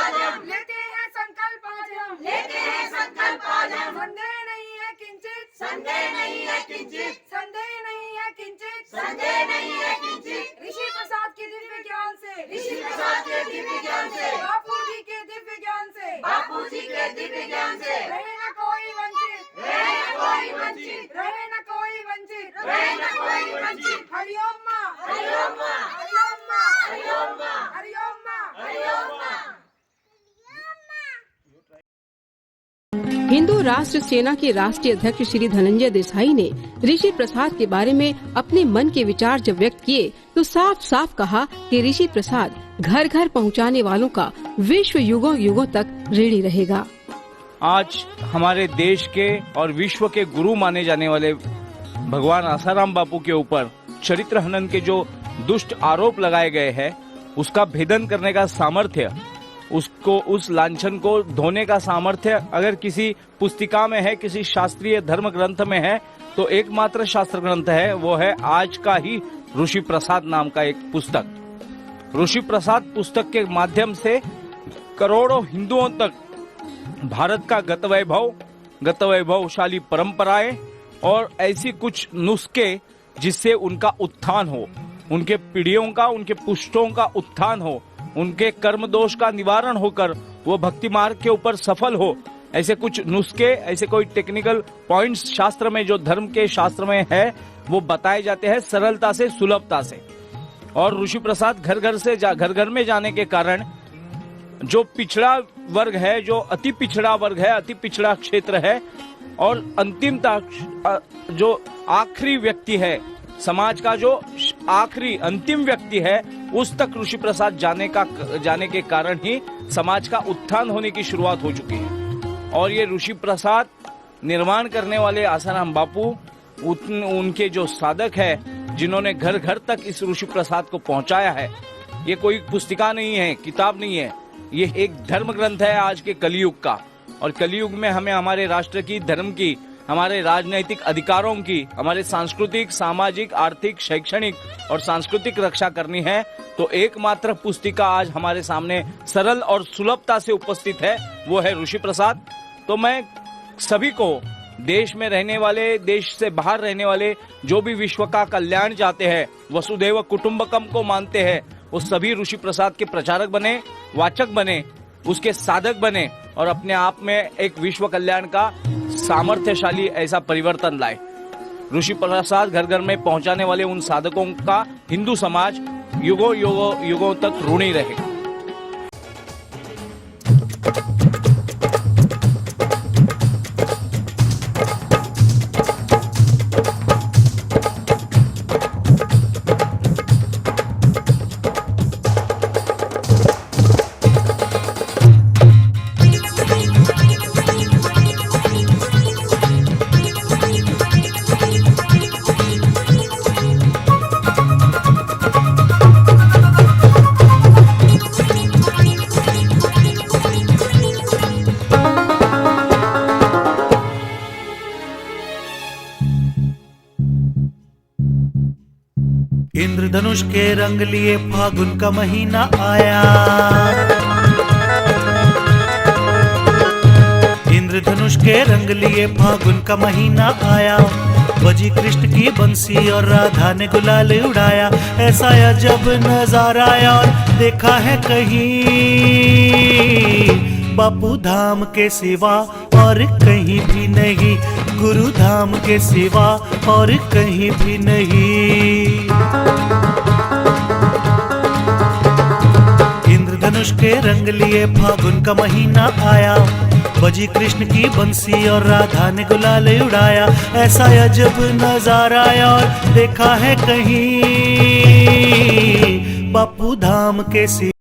लेते हैं संकल्प आज हम, लेते हैं संकल्प आज हम। संदेह नहीं है किंचित, संदेह नहीं है किंचित, संदेह नहीं है किंचित, संदेह नहीं है किंचित। ऋषि प्रसाद के दिव्य ज्ञान से, ऋषि प्रसाद के दिव्य ज्ञान से, बापू जी के दिव्य ज्ञान से, बापू जी के दिव्य ज्ञान से, रहे न कोई वंचित, रहे न कोई वंचित, रहे न कोई वंचित, रहे न कोई वंचित। हरिओम माँ, हरिओम माँ, हरिओम माँ, हरिओम माँ, हरिओम माँ, हरिओम माँ। हिंदू राष्ट्र सेना के राष्ट्रीय अध्यक्ष श्री धनंजय देसाई ने ऋषि प्रसाद के बारे में अपने मन के विचार जब व्यक्त किए तो साफ साफ कहा कि ऋषि प्रसाद घर घर पहुंचाने वालों का विश्व युगों युगों तक ऋणी रहेगा। आज हमारे देश के और विश्व के गुरु माने जाने वाले भगवान आसाराम बापू के ऊपर चरित्र हनन के जो दुष्ट आरोप लगाए गए हैं, उसका भेदन करने का सामर्थ्य, उसको उस लांछन को धोने का सामर्थ्य अगर किसी पुस्तिका में है, किसी शास्त्रीय धर्म ग्रंथ में है, तो एकमात्र शास्त्र ग्रंथ है, वो है आज का ही ऋषि प्रसाद नाम का एक पुस्तक। ऋषि प्रसाद पुस्तक के माध्यम से करोड़ों हिंदुओं तक भारत का गत वैभवशाली परंपराएं और ऐसी कुछ नुस्खे जिससे उनका उत्थान हो, उनके पीढ़ियों का, उनके पुष्टों का उत्थान हो, उनके कर्म दोष का निवारण होकर वो भक्ति मार्ग के ऊपर सफल हो, ऐसे कुछ नुस्खे, ऐसे कोई टेक्निकल पॉइंट्स शास्त्र में, जो धर्म के शास्त्र में है, वो बताए जाते हैं सरलता से, सुलभता से। और ऋषि प्रसाद घर घर में जाने के कारण जो पिछड़ा वर्ग है, जो अति पिछड़ा वर्ग है, अति पिछड़ा क्षेत्र है, और अंतिमता जो आखिरी व्यक्ति है, समाज का जो आखिरी अंतिम व्यक्ति है, उस तक ऋषि प्रसाद जाने के कारण ही समाज का उत्थान होने की शुरुआत हो चुकी है। और ये ऋषि प्रसाद निर्माण करने वाले आसाराम बापू, उनके जो साधक है, जिन्होंने घर घर तक इस ऋषि प्रसाद को पहुंचाया है, ये कोई पुस्तिका नहीं है, किताब नहीं है, ये एक धर्म ग्रंथ है आज के कलयुग का। और कलयुग में हमें हमारे राष्ट्र की, धर्म की, हमारे राजनैतिक अधिकारों की, हमारे सांस्कृतिक, सामाजिक, आर्थिक, शैक्षणिक और सांस्कृतिक रक्षा करनी है, तो एकमात्र पुस्तिका आज हमारे सामने सरल और सुलभता से उपस्थित है, वो है ऋषि प्रसाद। तो मैं सभी को, देश में रहने वाले, देश से बाहर रहने वाले, जो भी विश्व का कल्याण चाहते हैं, वसुधैव कुटुंबकम को मानते हैं, वो सभी ऋषि प्रसाद के प्रचारक बने, वाचक बने, उसके साधक बने और अपने आप में एक विश्व कल्याण का सामर्थ्यशाली ऐसा परिवर्तन लाए। ऋषि प्रसाद घर घर में पहुंचाने वाले उन साधकों का हिंदू समाज युगों तक ऋणी रहेगा। इंद्रधनुष के रंग लिए फागुन का महीना आया, इंद्रधनुष के रंग लिए फागुन का महीना आया, बजी कृष्ण की बंसी और राधा ने गुलाल उड़ाया, ऐसा अजब नजारा और देखा है कहीं, बापू धाम के सिवा और कहीं भी नहीं, गुरु धाम के सिवा और कहीं भी नहीं। इंद्रधनुष के रंग लिए फागुन का महीना आया, बजी कृष्ण की बंसी और राधा ने गुलाल उड़ाया, ऐसा अजब नजारा और देखा है कहीं, बापू धाम के सिवा